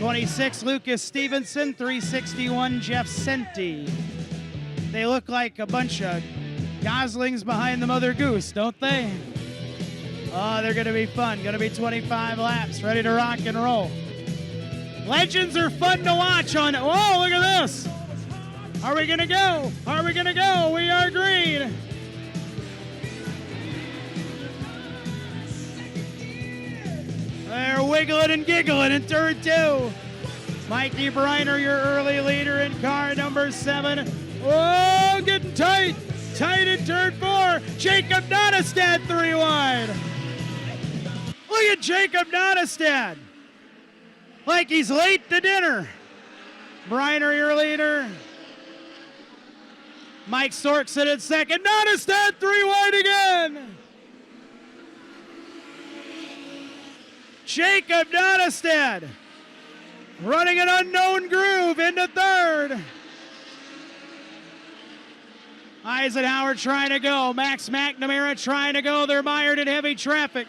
26, Lucas Stevenson. 361, Jeff Senti. They look like a bunch of goslings behind the mother goose, don't they? Oh, they're going to be fun. Going to be 25 laps, ready to rock and roll. Legends are fun to watch on. Whoa, look at this. Are we going to go? Are we going to go? We are green. They're wiggling and giggling in turn 2. Mikey Briner, your early leader in car number 7. Oh, getting tight. Tight in turn 4. Jacob Nottestad 3 wide. Look at Jacob Nottestad. Like he's late to dinner. Briner, your leader. Mike Storkson in second. Nottestad 3 wide again. Jacob Nottestad running an unknown groove into third. Eisenhower trying to go. Max McNamara trying to go. They're mired in heavy traffic.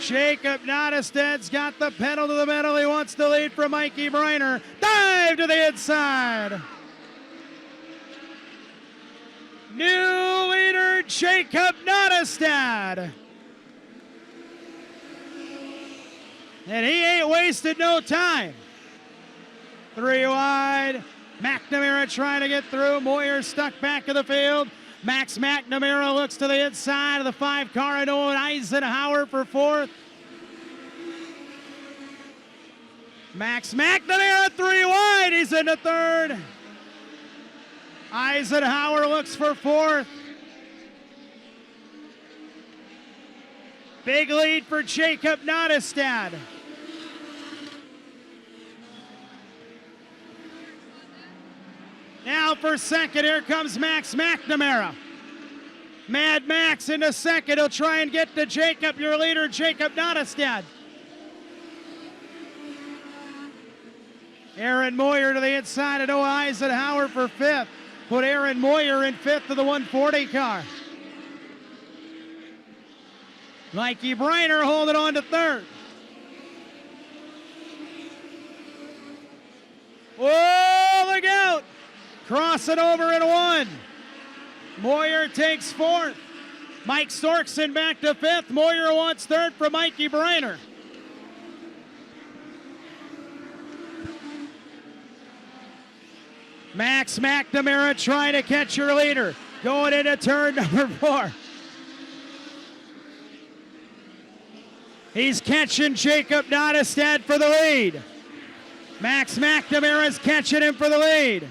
Jacob Nottestad's got the pedal to the metal. He wants to lead from Mikey Briner. Dive to the inside. New leader, Jacob Nottestad. And he ain't wasted no time. 3 wide. McNamara trying to get through. Moyer stuck back of the field. Max McNamara looks to the inside of the 5 car. And Eisenhower for 4th. Max McNamara 3 wide. He's into 3rd. Eisenhower looks for 4th. Big lead for Jacob Nottestad. Now for second, here comes Max McNamara. Mad Max into second. He'll try and get to Jacob, your leader, Jacob Nottestad. Aaron Moyer to the inside of Noah Eisenhower for 5th. Put Aaron Moyer in 5th of the 140 car. Mikey Briner holding on to 3rd. Whoa, look out! Crossing over in 1. Moyer takes 4th. Mike Storkson back to 5th. Moyer wants 3rd from Mikey Briner. Max McNamara trying to catch your leader. Going into turn number 4. He's catching Jacob Nottestad for the lead. Max McNamara's catching him for the lead.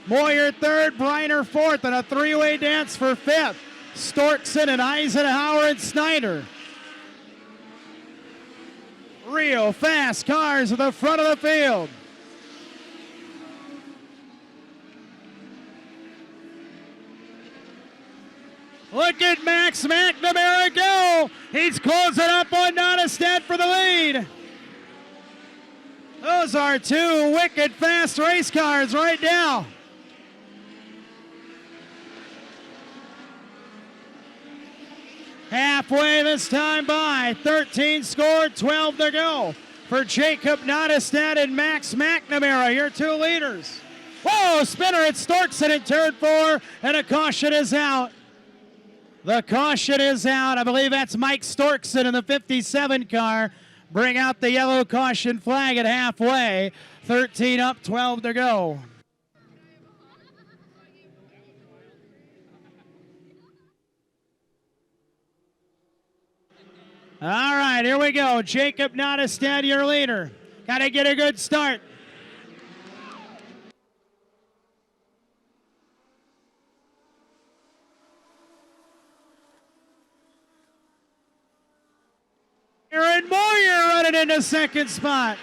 Moyer 3rd, Briner 4th, and a 3-way dance for 5th. Storkson and Eisenhower and Snyder. Real fast cars at the front of the field. Look at Max McNamara go. He's closing up on Nottestad for the lead. Those are 2 wicked fast race cars right now. Halfway this time by. 13 scored, 12 to go for Jacob Nottestad and Max McNamara, your 2 leaders. Whoa, spinner at Storkson in turn 4, and a caution is out. The caution is out. I believe that's Mike Storkson in the 57 car. Bring out the yellow caution flag at halfway. 13 up, 12 to go. All right, here we go. Jacob Nottestad, your leader. Got to get a good start. Aaron Moyer running into second spot.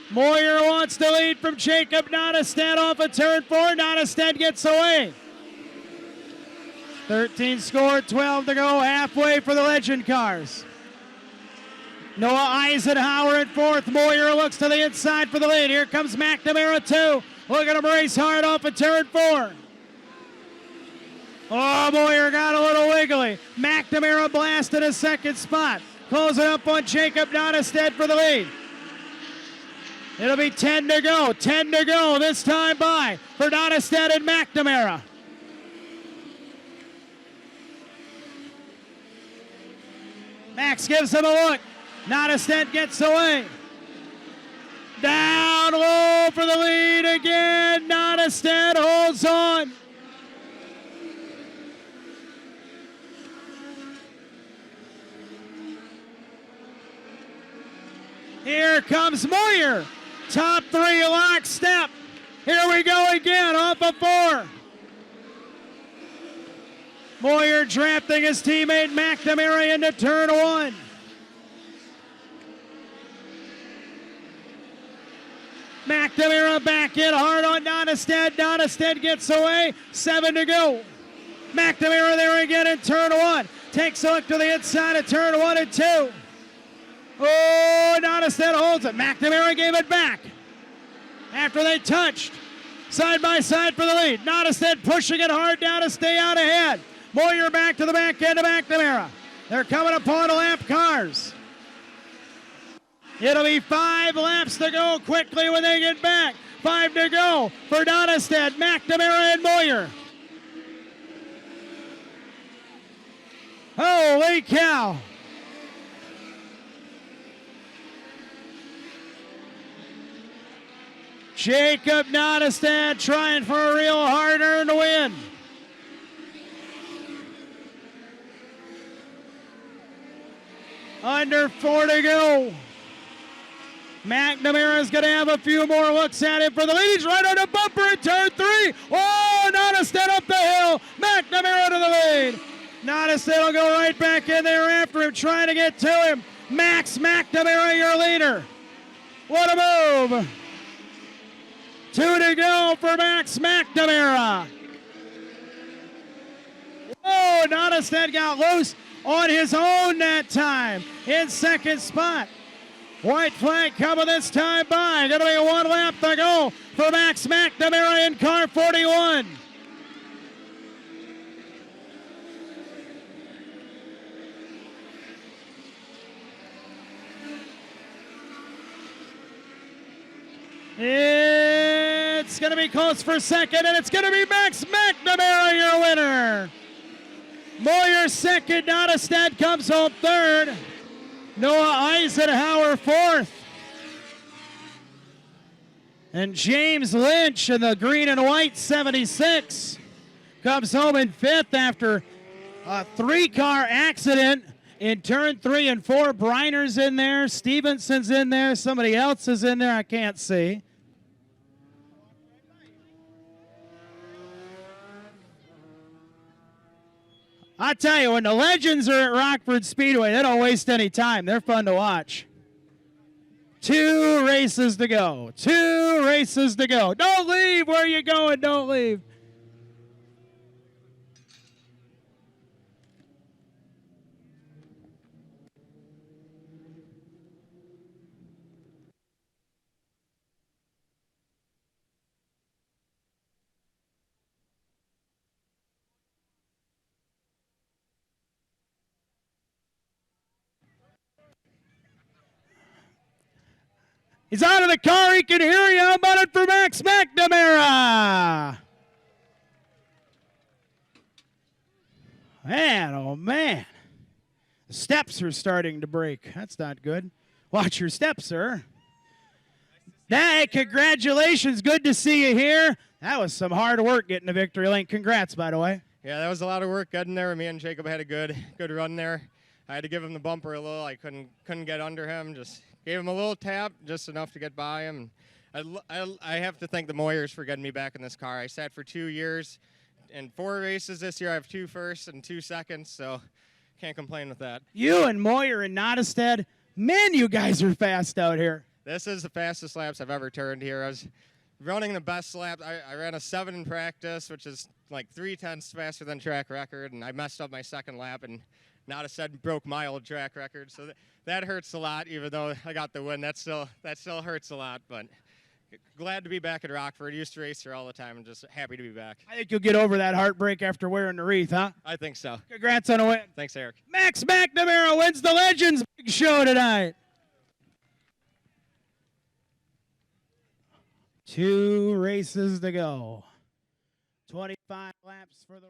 Moyer wants to lead from Jacob Nottestad off of turn 4. Nottestad gets away. 13 scored, 12 to go, halfway for the legend cars. Noah Eisenhower in 4th. Moyer looks to the inside for the lead. Here comes McNamara 2. Look at him race hard off of turn 4. Oh, Moyer got a little wiggly. McNamara blasted a second spot. closing up on Jacob Nottestead for the lead. It'll be 10 to go. 10 to go this time by for Nottestead and McNamara. Max gives him a look. Nottestead gets away. Down low for the lead again. Nottestead holds on. Here comes Moyer. Top three lockstep. Here we go again off of 4. Moyer drafting his teammate McNamara into turn 1. McNamara back in hard on Nottestead. Nottestead gets away. 7 to go. McNamara there again in turn 1. Takes a look to the inside of turn 1 and 2. Oh, Nottestead holds it. McNamara gave it back after they touched. Side by side for the lead. Nottestead pushing it hard down to stay out ahead. Moyer back to the back end of McNamara. They're coming upon lap cars. It'll be 5 laps to go quickly when they get back. 5 to go for Nottestead, McNamara, and Moyer. Holy cow. Jacob Nottestead trying for a real hard-earned win. Under 4 to go. McNamara's going to have a few more looks at him for the lead. He's right on the bumper in turn 3. Oh, Nottestead up the hill. McNamara to the lead. Nottestead will go right back in there after him, trying to get to him. Max McNamara, your leader. What a move. 2 to go for Max McNamara. Oh, Nottestead got loose on his own that time in second spot. White flag coming this time by. Going to be 1 lap to go for Max McNamara in car 41. It's going to be close for second, and it's going to be Max McNamara, your winner. Moyer second, Nottestead comes home third. Noah Eisenhower fourth. And James Lynch in the green and white 76 comes home in fifth after a 3-car accident in turn 3 and 4. Briner's in there, Stevenson's in there, somebody else is in there, I can't see. I tell you, when the legends are at Rockford Speedway, they don't waste any time. They're fun to watch. 2 races to go. 2 races to go. Don't leave. Where you going? Don't leave. He's out of the car. He can hear you. How about it for Max McNamara? Man, oh man. The steps are starting to break. That's not good. Watch your steps, sir. Hey, congratulations. Good to see you here. That was some hard work getting to victory lane. Congrats, by the way. Yeah, that was a lot of work getting there. Me and Jacob had a good run there. I had to give him the bumper a little. I couldn't get under him. Just gave him a little tap, just enough to get by him. I have to thank the Moyers for getting me back in this car. I sat for 2 years. In 4 races this year, I have 2 firsts and 2 seconds, so can't complain with that. You and Moyer and Nottestead, man, you guys are fast out here. This is the fastest laps I've ever turned here. I was running the best lap. I ran a 7 in practice, which is like 3/10 faster than track record, and I messed up my second lap, and Nottestead broke my old track record. So that hurts a lot, even though I got the win. That still hurts a lot, but glad to be back at Rockford. Used to race here all the time and just happy to be back. I think you'll get over that heartbreak after wearing the wreath, huh? I think so. Congrats on a win. Thanks, Eric. Max McNamara wins the Legends Big Show tonight. 2 races to go. 25 laps for the